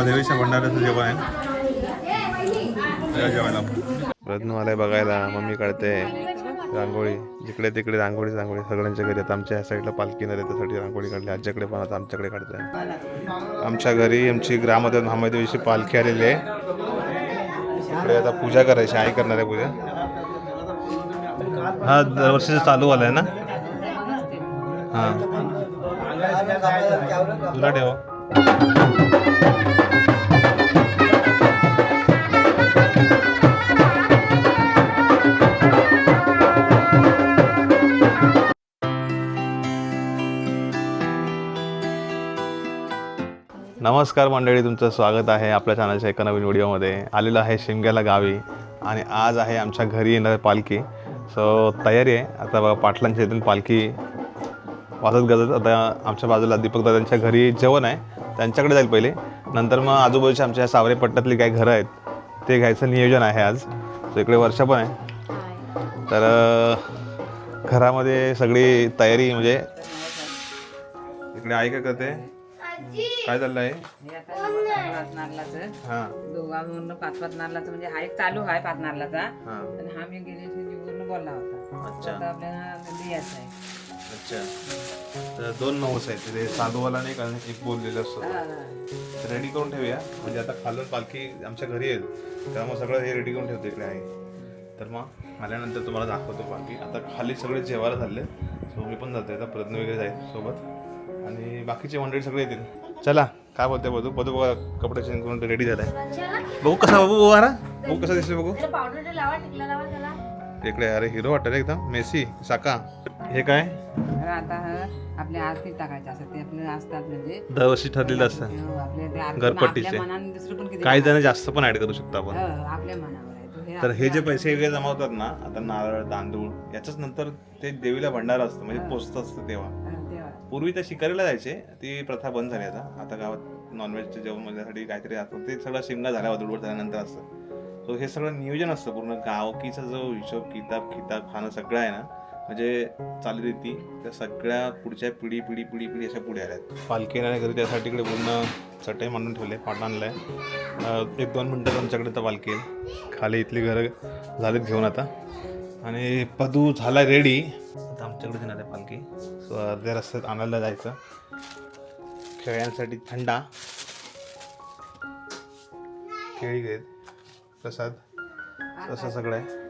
महादेवीच्या भंडाऱ्याचं जेवण आहे जेवायला. प्रयत्न आलाय बघायला. मम्मी काढते रांगोळी, जिकडे तिकडे रांगोळी रांगोळी सगळ्यांच्या घरी. आता आमच्या ह्या साईडला पालखी येणार आहे त्यासाठी रांगोळी काढली. आज्याकडे पण आता आमच्याकडे काढते. आमच्या घरी आमची ग्रामदेव महादेवीची पालखी आलेली आहे. इकडे आता पूजा करायची, आई करणार आहे पूजा. हा दरवर्षीच चालू आलाय ना. हा तुला ठेव. नमस्कार मंडळी, तुमचं स्वागत आहे आपल्या चॅनलच्या एका नवीन व्हिडिओमध्ये. आलेलं आहे शिमग्याला गावी आणि आज आहे आमच्या घरी येणार पालखी. सो तयारी आहे आता बघा. पाटलांच्या इथून पालखी वाजत गजत आता आमच्या बाजूला दीपकदादांच्या घरी जेवण आहे, त्यांच्याकडे जाईल पहिले. नंतर मग आजूबाजूच्या आमच्या सावरे पट्ट्यातली काही घरं आहेत ते घ्यायचं नियोजन आहे आज. सो इकडे वर्षा पण आहे. तर घरामध्ये सगळी तयारी म्हणजे इकडे आई काय करते, काय चाललं आहे? दोघांवरून 5-5 नारळाचं म्हणजे हा एक चालू आहे 5 नारळाचा आणि हा मी गेल्या जीवरून बोलला होता. अच्छा आपल्याला द्यायचा आहे. अच्छा, तर 2 नवस आहेत ते साधूवाला नाही का, एक बोललेलं असतं. रेडी करून ठेवूया म्हणजे आता खालून पालखी आमच्या घरी येईल त्यामुळे सगळं हे रेडी करून ठेवतो इकडे आहे. तर मग आल्यानंतर तुम्हाला दाखवतो पालखी. आता खाली सगळे जेवायला झाले. सो मी पण जातो, आता प्रज्ञ वगैरे जाईल सोबत आणि बाकीचे मंडळी सगळे येतील. चला काय बोलते बघू बघा. कपडे चेंज करून रेडी झालाय. बघू कसा बाबू वारा, बघू कसा दिसले बघू. इकडे अरे हिरो वाटत एकदम मेसी साका. हे काय आता आपल्या आरती टाकायचं असं ते आपले असतात म्हणजे दरवर्षी ठरलेलं असतं घरपट्टीचे. काही जण जास्त पण ऍड करू शकतो आपण आपल्या मनावर. तर हे जे पैसे वगैरे जमा होतात ना, आता नारळ तांदूळ याच्याच नंतर ते देवीला भंडारा असतं म्हणजे पोचत असतं तेव्हा. पूर्वी त्या शिकारीला जायचे, ती प्रथा बंद झाली आता गावात नॉनव्हेजचं जेवण माझ्यासाठी काहीतरी असतं. ते सगळं शिमगा झाल्यावर दुडवड झाल्यानंतर असतं. सो हे सगळं नियोजन असतं पूर्ण गावकीचा जो हिशोब किताब खाणं सगळं आहे ना, म्हणजे चालीरीती त्या सगळ्या पुढच्या पिढी अशा पुढे आल्यात. पालखी येणाऱ्या घरी त्यासाठी इकडे पूर्ण चटई मांडून ठेवले, पाट आणलाय. 1-2 मिनटात आमच्याकडे तर पालखी येईल. खाली इथली घरं झालीत घेऊन आता आणि पदू झाला रेडी. आता आमच्याकडे येणार आहे पालखी. सो अर्ध्या रस्त्यात आणायला जायचं. खेळण्यासाठी थंडा, केळी घेत, प्रसाद तसं सगळं आहे.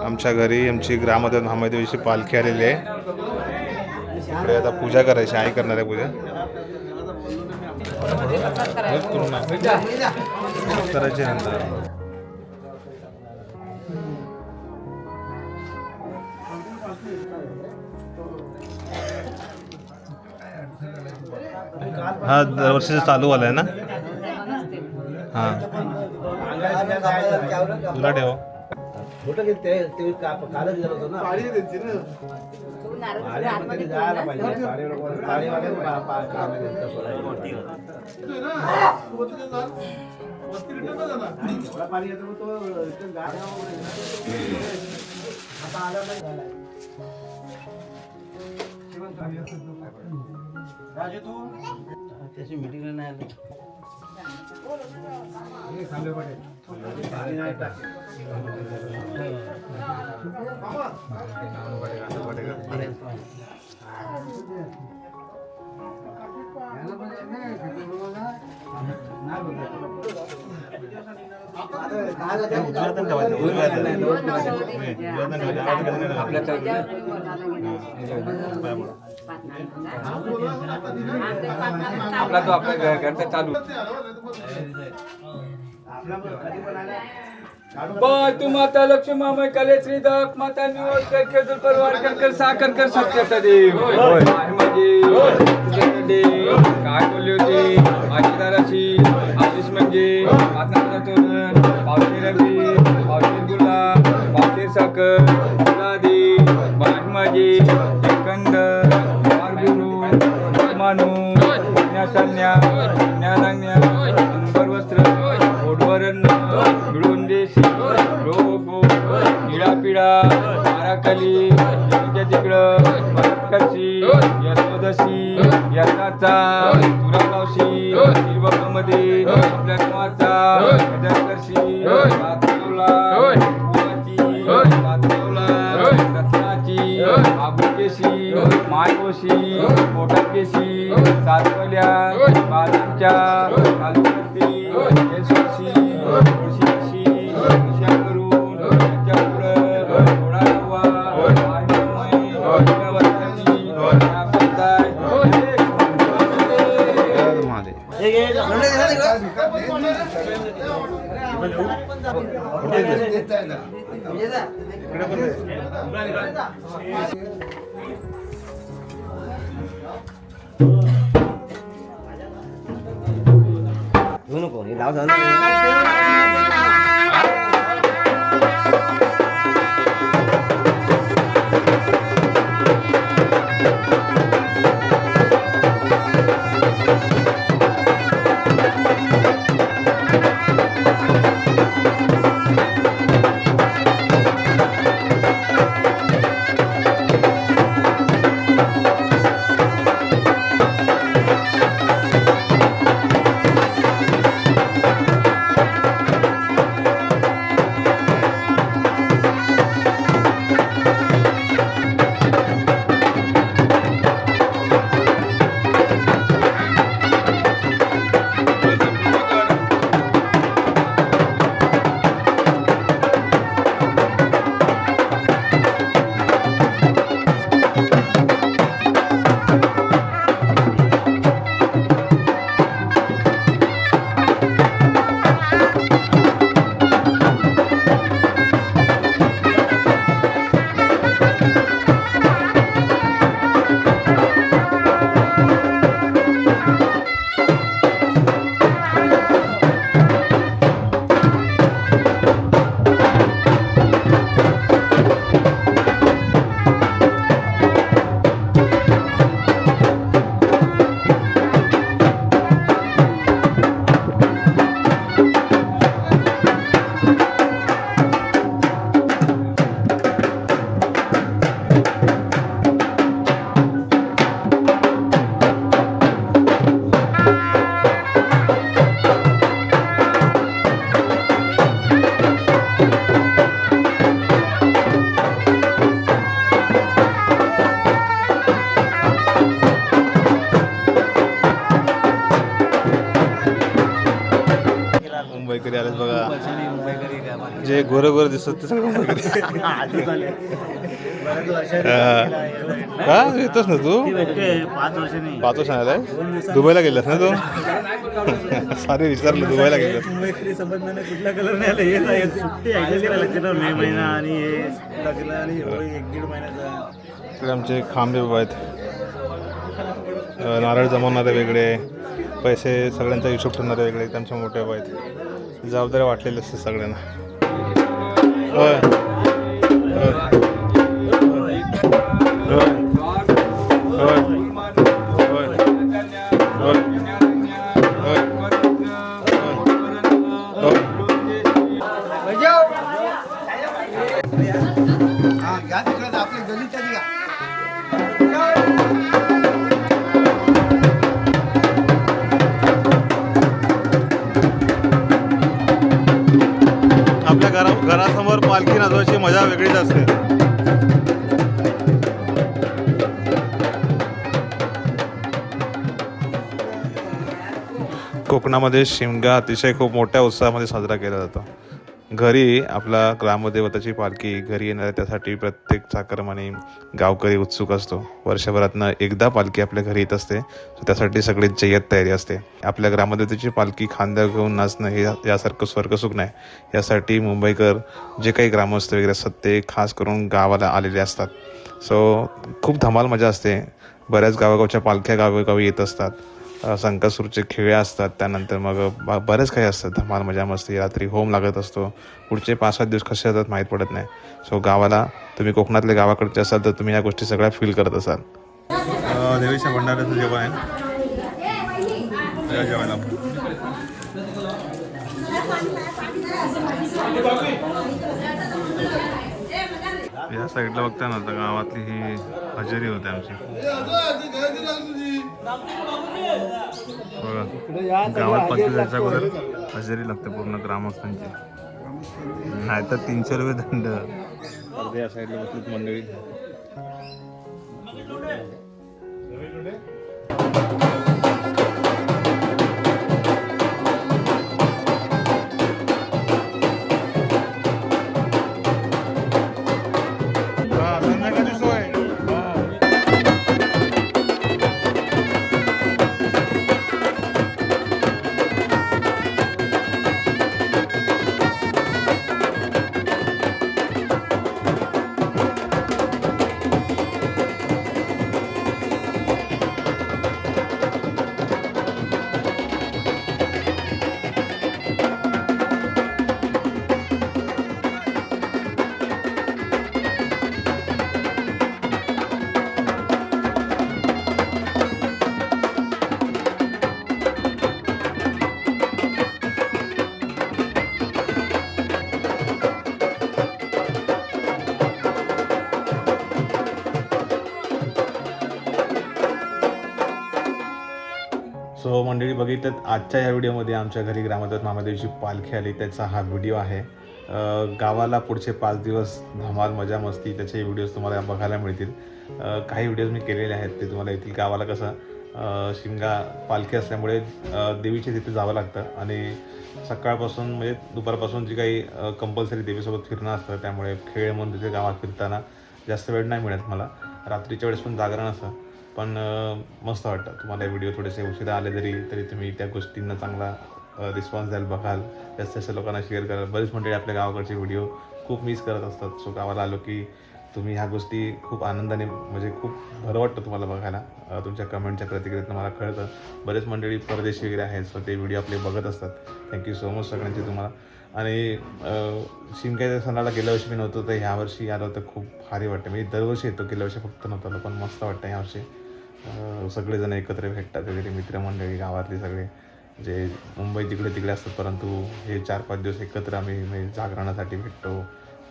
आमच्या घरी आमची ग्रामदेव महादेवीची पालखी आलेली आहे. इकडे आता पूजा करायची, आई करणार आहे पूजा. करायची नंतर हा दरवर्षीच चालू आलाय ना. हा तुला ठेव. कुठं की ते कालच गेलो होतो ना तू नारळ पाणी आतमध्ये जायला ठेवून पाहिजे ना. पाणीवाले काम एवढा पाणी येतो तो इथून गाड्या आता आला नाही झाला राजू तू त्याची मीटिंग नाही आली खांबे पटेल पाणी नाही टाकले उजव्यातून ठेवायचं, उजव्यातून. उजव्यातून ठेवायचं. आपल्या आपला तो आपल्या घरचा चालू बाय तू माता लक्ष्मी कले श्री दक माता निवड कर खेदूर परिवार कर साखर कर सत्यता देव काय बोलली होती आशीदाराची आशिष म्हणजे माता तोरण पावशी रवी पावशी गुलाब पावशी साखर गुलादी बाळमाजी एकंदर गुरु मानू न्यासन्या न्यालांग्या अंबर वस्त्र ओढवरण मिळून देशी रोगो निळा पिळा आराखली तुझ्या तिकडं परतकरशी यशोदशी यशाचा तुरागावशी निर्वाकामध्ये आपल्या गावाचा गजर करशी पातळवला फुलाची पातळवला रत्नाची आबुकेशी मायकोशी पोटाकेशी सातवल्या बाजांच्या कालवरती यशस्वी तुळशीशी तुळशा करून त्याच्या पुढं थोडा रवा पारमय वर्षाची आपलताय घेऊ नको हे लाव झालं मुंबईकरी आलेत बघा. जे गोरं गोरं दिसत ते सगळं मुंबईकरी. का येतोस ना तू 5 वर्ष आलाय दुबईला गेलास ना तू. सारे विचारलं दुबईला गेलास. मुंबईकरी समजणार नाही कुठला कलर नाही आला हे सुट्टी ॲडजस्ट करायला लागते ना मे महिना आणि हे लागला आणि होळी 1-1.5 महिन्याचा. इकडे आमचे खांबे बाबा आहेत. नारळ जमवणारे वेगळे पैसे सगळ्यांचा हिशोब ठेवणारे वेगळे त्यांच्या मोठे बाबा आहेत. जबाबदारी वाटलेली असते सगळ्यांना. होय आपल्या घरासमोर पालखी नाचवायची मजा वेगळीच असते. कोकणामध्ये शिमगा अतिशय खूप मोठ्या उत्साहामध्ये साजरा केला जातो. घरी आपला ग्रामदेवताची पालखी घरी येणाऱ्या त्यासाठी प्रत्येक चाकरमानी गावकरी उत्सुक असतो. वर्षभरातनं एकदा पालखी आपल्या घरी येत असते, त्यासाठी सगळी जय्यत तयारी असते. आपल्या ग्रामदेवतेची पालखी खांद्यावर घेऊन नाचणं हे यासारखं स्वर्गसुख नाही. यासाठी मुंबईकर जे काही ग्रामस्थ वगैरे असतात ते खास करून गावाला आलेले असतात. सो खूप धमाल मजा असते. बऱ्याच गावागावच्या पालख्या गावोगावी येत असतात. संकसूरचे खेळ असतात, त्यानंतर मग बरेच काही असतात. धमाल मजा मस्ती. रात्री होम लागत असतो. पुढचे 5-7 दिवस कसे जातात माहीत पडत नाही. सो गावाला तुम्ही कोकणातले गावाकडचे असाल तर तुम्ही या गोष्टी सगळ्या फील करत असाल. देवीच्या भंडाऱ्याचं जेवण आहे जेवायला. या साईडला बघता ना आता गावातली ही हजेरी होते आमची. बघा गावात पालखी जायच्या अगोदर हजेरी लागते पूर्ण ग्रामस्थांची, नाही तर 300 रुपये दंड. अर्धे या साईडला बसलीत मंडळी. संध्याकाळची सोय. सो मंडळी बघितलं आजच्या या व्हिडिओमध्ये आमच्या घरी ग्रामदेवत महादेवीची पालखी आली त्याचा हा व्हिडिओ आहे. गावाला पुढचे 5 दिवस धमाल मजा मस्ती त्याचे व्हिडिओज तुम्हाला बघायला मिळतील. काही व्हिडिओज मी केलेले आहेत ते तुम्हाला येतील. गावाला कसं शिमगा पालखी असल्यामुळे देवीच्या तिथे जावं लागतं आणि सकाळपासून म्हणजे दुपारपासून जी काही कंपल्सरी देवीसोबत फिरणं असतं, त्यामुळे खेळ म्हणून तिथे गावात फिरताना जास्त वेळ नाही मिळत मला. रात्रीच्या वेळेस पण जागरण असतं, पण मस्त वाटतं. तुम्हाला व्हिडिओ थोडेसे उशिरा आले तरी तुम्ही त्या गोष्टींना चांगला रिस्पॉन्स द्याल, बघाल, जास्त लोकांना शेअर कराल. बरेच मंडळी आपल्या गावाकडचे व्हिडिओ खूप मिस करत असतात. सो गावाला आलो की तुम्ही ह्या गोष्टी खूप आनंदाने म्हणजे खूप बरं वाटतं तुम्हाला बघायला. तुमच्या कमेंटच्या प्रतिक्रियेतून मला कळतं. बरेच मंडळी परदेशी वगैरे आहेत, सो ते व्हिडिओ आपले बघत असतात. थँक्यू सो मच सगळ्यांचे तुम्हाला. आणि शिमग्याच्या सणाला गेल्या वर्षी मी नव्हतो, तर ह्यावर्षी आलो तर खूप भारी वाटतं. मी दरवर्षी येतो, गेल्या वर्षी फक्त नव्हतं आलो, पण मस्त वाटतं ह्यावर्षी. सगळेजण एकत्र भेटतात वगैरे, मित्रमंडळी गावातले सगळे जे मुंबई तिकडे असतात, परंतु हे 4-5 दिवस एकत्र आम्ही जागरणासाठी भेटतो.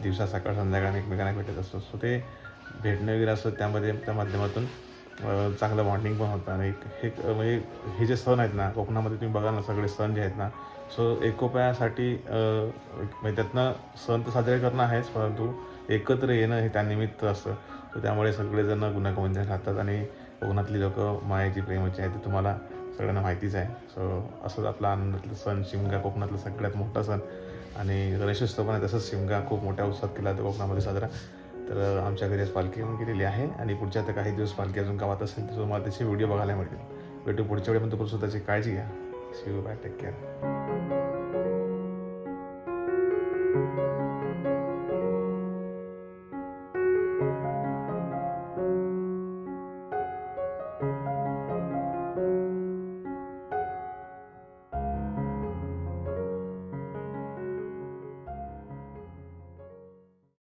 दिवसा सकाळ संध्याकाळ एकमेकांना भेटत असतो. सो ते भेटणं वगैरे असतं, त्यामध्ये त्या माध्यमातून चांगलं बॉन्डिंग पण होतं. आणि हे म्हणजे हे जे सण आहेत ना कोकणामध्ये तुम्ही बघा ना, सगळे सण जे आहेत ना, सो एकोप्यासाठी म्हणजे त्यातनं सण तर साजरे करणं आहेच, परंतु एकत्र येणं हे त्यानिमित्त असतं. सो त्यामुळे सगळेजण गुण्यागोविंदाने राहतात आणि कोकणातली लोकं मायाची प्रेमाची आहे ते तुम्हाला सगळ्यांना माहितीच आहे. सो असंच आपला आनंदातला सण शिमगा कोकणातला सगळ्यात मोठा सण. आणि गणेशोत्सव पण आहे, तसंच शिमगा खूप मोठ्या उत्साहात केला जातो कोकणामध्ये साजरा. तर आमच्या घरी आज पालखी येऊन गेलेली आहे आणि पुढच्या आता काही दिवस पालखी अजून गावात असेल तर तुम्हाला त्याचे व्हिडिओ बघायला मिळतील. भेटू पुढच्या वेळेपर्यंत स्वतःची काळजी घ्या. See you, bye, take care.